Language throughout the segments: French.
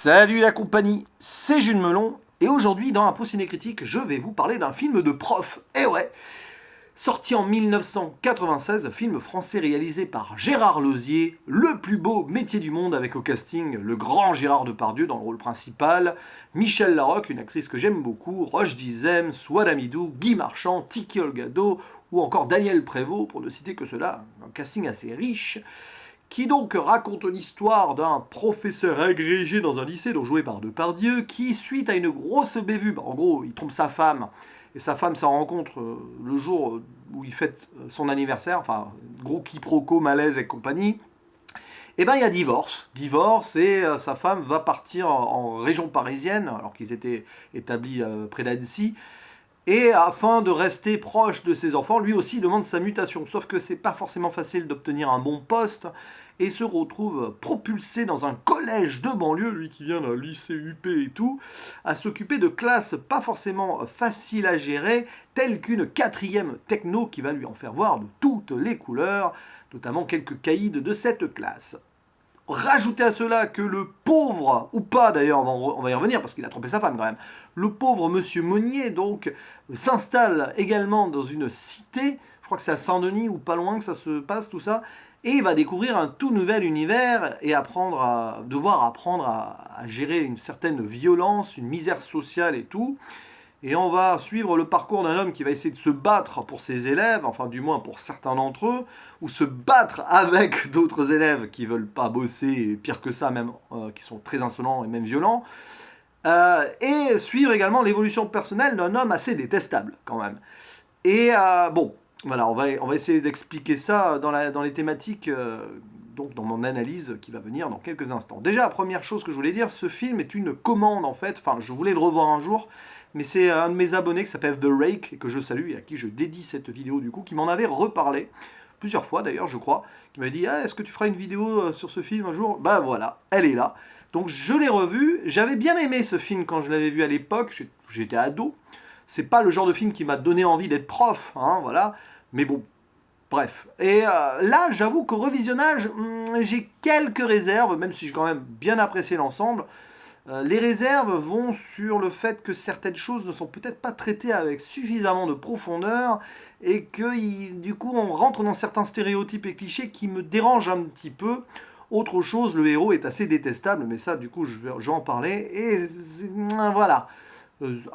Salut la compagnie, c'est Jules Melon, et aujourd'hui dans Impro Ciné Critique, je vais vous parler d'un film de prof. Eh ouais. Sorti en 1996, film français réalisé par Gérard Lauzier, le plus beau métier du monde avec au casting le grand Gérard Depardieu dans le rôle principal, Michel Larocque, une actrice que j'aime beaucoup, Roche Dizem, Souad Amidou, Guy Marchand, Tiki Olgado ou encore Daniel Prévost, pour ne citer que cela, un casting assez riche qui donc raconte l'histoire d'un professeur agrégé dans un lycée, donc joué par Depardieu, qui, suite à une grosse bévue, en gros, il trompe sa femme, et sa femme s'en rencontre le jour où il fête son anniversaire, enfin, gros quiproquo, malaise et compagnie, et ben il y a divorce. Divorce, et sa femme va partir en région parisienne, alors qu'ils étaient établis près d'Annecy, et afin de rester proche de ses enfants, lui aussi demande sa mutation. Sauf que c'est pas forcément facile d'obtenir un bon poste et se retrouve propulsé dans un collège de banlieue, lui qui vient d'un lycée UP et tout, à s'occuper de classes pas forcément faciles à gérer, telles qu'une quatrième techno qui va lui en faire voir de toutes les couleurs, notamment quelques caïds de cette classe. Rajoutez à cela que le pauvre, ou pas d'ailleurs, on va y revenir parce qu'il a trompé sa femme quand même, le pauvre monsieur Monnier donc s'installe également dans une cité, je crois que c'est à Saint-Denis ou pas loin que ça se passe tout ça, et il va découvrir un tout nouvel univers et devoir apprendre à gérer une certaine violence, une misère sociale et tout. Et on va suivre le parcours d'un homme qui va essayer de se battre pour ses élèves, enfin du moins pour certains d'entre eux, ou se battre avec d'autres élèves qui veulent pas bosser, et pire que ça même, qui sont très insolents et même violents, et suivre également l'évolution personnelle d'un homme assez détestable quand même. Et bon, voilà, on va essayer d'expliquer ça dans les thématiques, donc dans mon analyse qui va venir dans quelques instants. Déjà, la première chose que je voulais dire, ce film est une commande en fait, enfin je voulais le revoir un jour, mais c'est un de mes abonnés qui s'appelle The Rake, et que je salue et à qui je dédie cette vidéo du coup, qui m'en avait reparlé, plusieurs fois d'ailleurs je crois, qui m'avait dit ah, est-ce que tu feras une vidéo sur ce film un jour? Bah voilà, elle est là. Donc je l'ai revu, j'avais bien aimé ce film quand je l'avais vu à l'époque, j'étais ado, c'est pas le genre de film qui m'a donné envie d'être prof, hein, voilà, mais bon, bref. Et là, j'avoue qu'au revisionnage, j'ai quelques réserves, même si j'ai quand même bien apprécié l'ensemble. Les réserves vont sur le fait que certaines choses ne sont peut-être pas traitées avec suffisamment de profondeur et que du coup on rentre dans certains stéréotypes et clichés qui me dérangent un petit peu. Autre chose, le héros est assez détestable, mais ça du coup je vais en parler. Et voilà.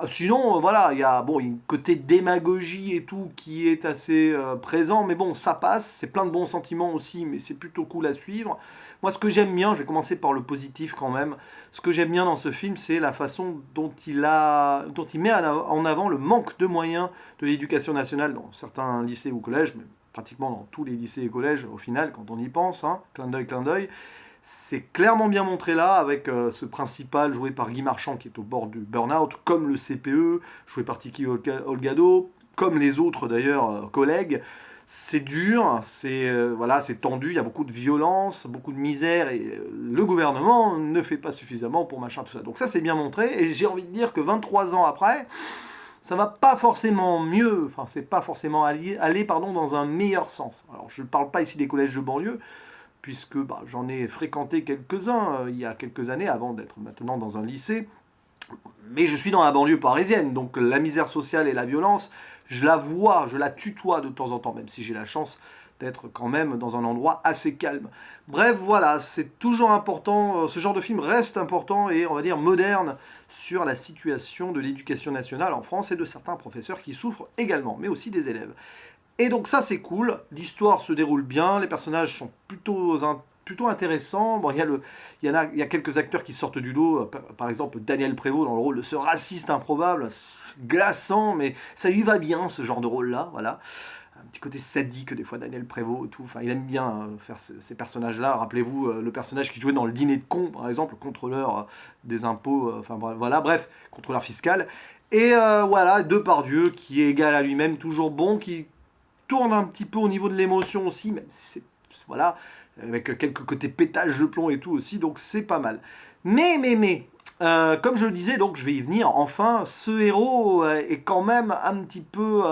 Sinon, voilà, il y a bon, un côté démagogie et tout qui est assez présent, mais bon, ça passe, c'est plein de bons sentiments aussi, mais c'est plutôt cool à suivre. Moi, ce que j'aime bien, je vais commencer par le positif quand même, ce que j'aime bien dans ce film, c'est la façon dont il met en avant le manque de moyens de l'éducation nationale dans certains lycées ou collèges, mais pratiquement dans tous les lycées et collèges au final, quand on y pense, hein, clin d'œil, clin d'œil. C'est clairement bien montré là, avec ce principal joué par Guy Marchand qui est au bord du burn-out, comme le CPE, joué par Tiki Olgado, comme les autres d'ailleurs collègues. C'est dur, voilà, c'est tendu, il y a beaucoup de violence, beaucoup de misère, et le gouvernement ne fait pas suffisamment pour machin, tout ça. Donc ça c'est bien montré, et j'ai envie de dire que 23 ans après, ça va pas forcément mieux, enfin c'est pas forcément aller pardon, dans un meilleur sens. Alors je ne parle pas ici des collèges de banlieue, puisque j'en ai fréquenté quelques-uns il y a quelques années, avant d'être maintenant dans un lycée. Mais je suis dans la banlieue parisienne, donc la misère sociale et la violence, je la vois, je la tutoie de temps en temps, même si j'ai la chance d'être quand même dans un endroit assez calme. Bref, voilà, c'est toujours important, ce genre de film reste important et on va dire moderne sur la situation de l'éducation nationale en France et de certains professeurs qui souffrent également, mais aussi des élèves. Et donc ça c'est cool, l'histoire se déroule bien, les personnages sont plutôt intéressants. Bon, il y a quelques acteurs qui sortent du lot, par exemple Daniel Prévost dans le rôle de ce raciste improbable, glaçant, mais ça lui va bien ce genre de rôle-là, voilà. Un petit côté sadique des fois Daniel Prévost et tout, enfin il aime bien faire ces personnages-là. Rappelez-vous le personnage qui jouait dans le dîner de con, par exemple, le contrôleur des impôts, enfin voilà, bref, contrôleur fiscal. Et voilà, Depardieu qui est égal à lui-même, toujours bon, qui tourne un petit peu au niveau de l'émotion aussi, même si voilà, avec quelques côtés pétage de plomb et tout aussi, donc c'est pas mal. Comme je le disais, donc je vais y venir, enfin, ce héros est quand même un petit peu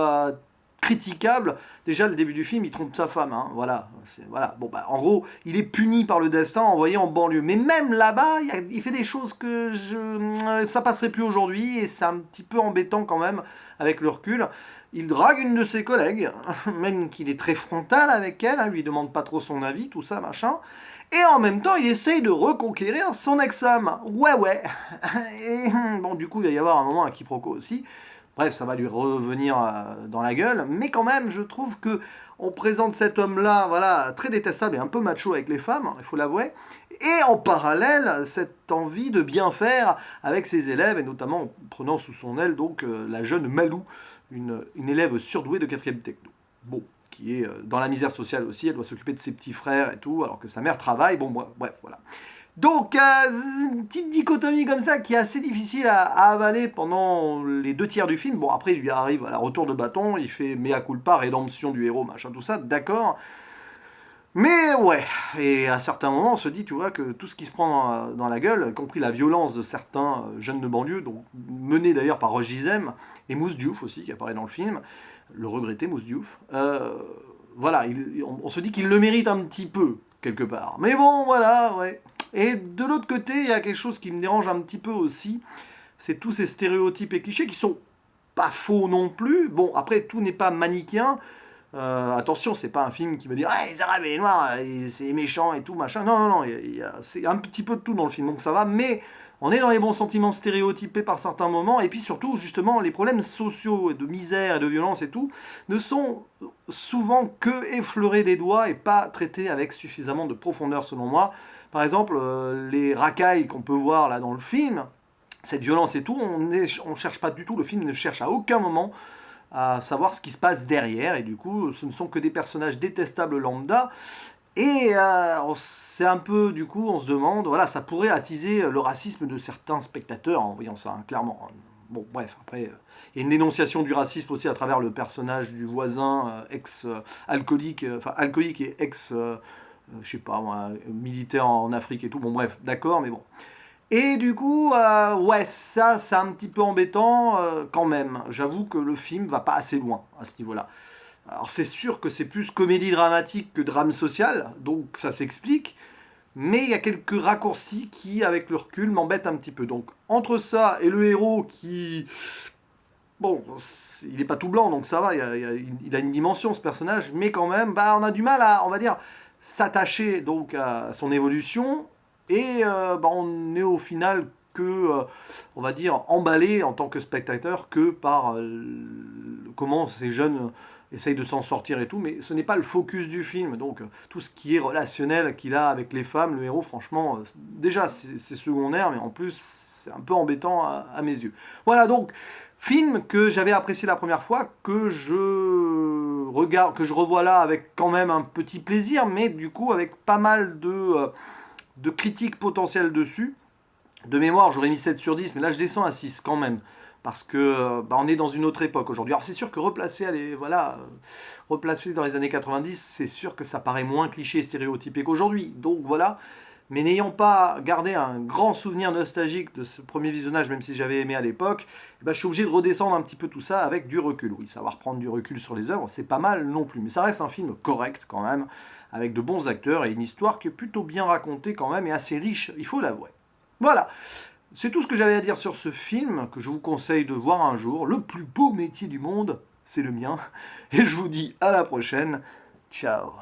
critiquable. Déjà, le début du film, il trompe sa femme, hein, voilà. Voilà. Bon, bah, en gros, il est puni par le destin, envoyé en banlieue. Mais même là-bas, il fait des choses que ça passerait plus aujourd'hui, et c'est un petit peu embêtant quand même, avec le recul. Il drague une de ses collègues, même qu'il est très frontal avec elle, hein, lui demande pas trop son avis, tout ça, machin. Et en même temps, il essaye de reconquérir son ex-femme. Ouais, ouais. Et bon, du coup, il va y avoir un moment à quiproquo aussi. Bref, ça va lui revenir dans la gueule. Mais quand même, je trouve que on présente cet homme-là, voilà, très détestable et un peu macho avec les femmes, il faut l'avouer. Et en parallèle, cette envie de bien faire avec ses élèves, et notamment en prenant sous son aile donc la jeune Malou, une élève surdouée de 4e techno. Bon, qui est dans la misère sociale aussi, elle doit s'occuper de ses petits frères et tout, alors que sa mère travaille, bon, bref, voilà. Donc, une petite dichotomie comme ça qui est assez difficile à avaler pendant les 2 tiers du film. Bon, après, il lui arrive à la retour de bâton, il fait mea culpa, rédemption du héros, machin, tout ça, d'accord. Mais ouais, et à certains moments, on se dit, tu vois, que tout ce qui se prend dans la gueule, y compris la violence de certains jeunes de banlieue, donc menés d'ailleurs par Roch Dizem, et Mousse Diouf aussi, qui apparaît dans le film, le regretté Mousse Diouf, voilà, on se dit qu'il le mérite un petit peu, quelque part. Mais bon, voilà, ouais. Et de l'autre côté, il y a quelque chose qui me dérange un petit peu aussi, c'est tous ces stéréotypes et clichés qui sont pas faux non plus. Bon, après, tout n'est pas manichéen. Attention, c'est pas un film qui me dit ah, les Arabes et les Noirs, c'est méchant et tout, machin. Non, non, non, c'est un petit peu de tout dans le film, donc ça va. Mais on est dans les bons sentiments stéréotypés par certains moments. Et puis surtout, justement, les problèmes sociaux, de misère et de violence et tout, ne sont souvent que effleurés des doigts et pas traités avec suffisamment de profondeur, selon moi. Par exemple, les racailles qu'on peut voir là dans le film, cette violence et tout, on cherche pas du tout, le film ne cherche à aucun moment à savoir ce qui se passe derrière, et du coup, ce ne sont que des personnages détestables lambda, et c'est un peu, du coup, on se demande, voilà, ça pourrait attiser le racisme de certains spectateurs, en voyant ça, hein, clairement. Bon, bref, après, il y a une dénonciation du racisme aussi à travers le personnage du voisin, ex-alcoolique, enfin, alcoolique et ex, je sais pas moi, militaire en Afrique et tout, bon, bref, d'accord, mais bon. Et du coup, ouais, ça, c'est un petit peu embêtant quand même. J'avoue que le film va pas assez loin à ce niveau-là. Alors c'est sûr que c'est plus comédie dramatique que drame social, donc ça s'explique. Mais il y a quelques raccourcis qui, avec le recul, m'embêtent un petit peu. Donc entre ça et le héros qui... Bon, il n'est pas tout blanc, donc ça va, il a une dimension ce personnage, mais quand même, bah, on a du mal à, on va dire, s'attacher donc à son évolution, et bah, on est au final que, on va dire, emballé en tant que spectateur que par comment ces jeunes essayent de s'en sortir et tout, mais ce n'est pas le focus du film, donc tout ce qui est relationnel qu'il a avec les femmes, le héros, franchement, déjà c'est secondaire, mais en plus c'est un peu embêtant à mes yeux. Voilà, donc film que j'avais apprécié la première fois, que je regarde, que je revois là avec quand même un petit plaisir, mais du coup avec pas mal de critiques potentielles dessus. De mémoire, j'aurais mis 7 sur 10, mais là je descends à 6 quand même. Parce que bah, on est dans une autre époque aujourd'hui. Alors c'est sûr que replacer dans les années 90, c'est sûr que ça paraît moins cliché et stéréotypé qu'aujourd'hui. Donc voilà. Mais n'ayant pas gardé un grand souvenir nostalgique de ce premier visionnage, même si j'avais aimé à l'époque, bah, je suis obligé de redescendre un petit peu tout ça avec du recul. Oui, savoir prendre du recul sur les œuvres, c'est pas mal non plus. Mais ça reste un film correct quand même, avec de bons acteurs et une histoire qui est plutôt bien racontée quand même et assez riche, il faut l'avouer. Voilà, c'est tout ce que j'avais à dire sur ce film, que je vous conseille de voir un jour. Le plus beau métier du monde, c'est le mien. Et je vous dis à la prochaine. Ciao.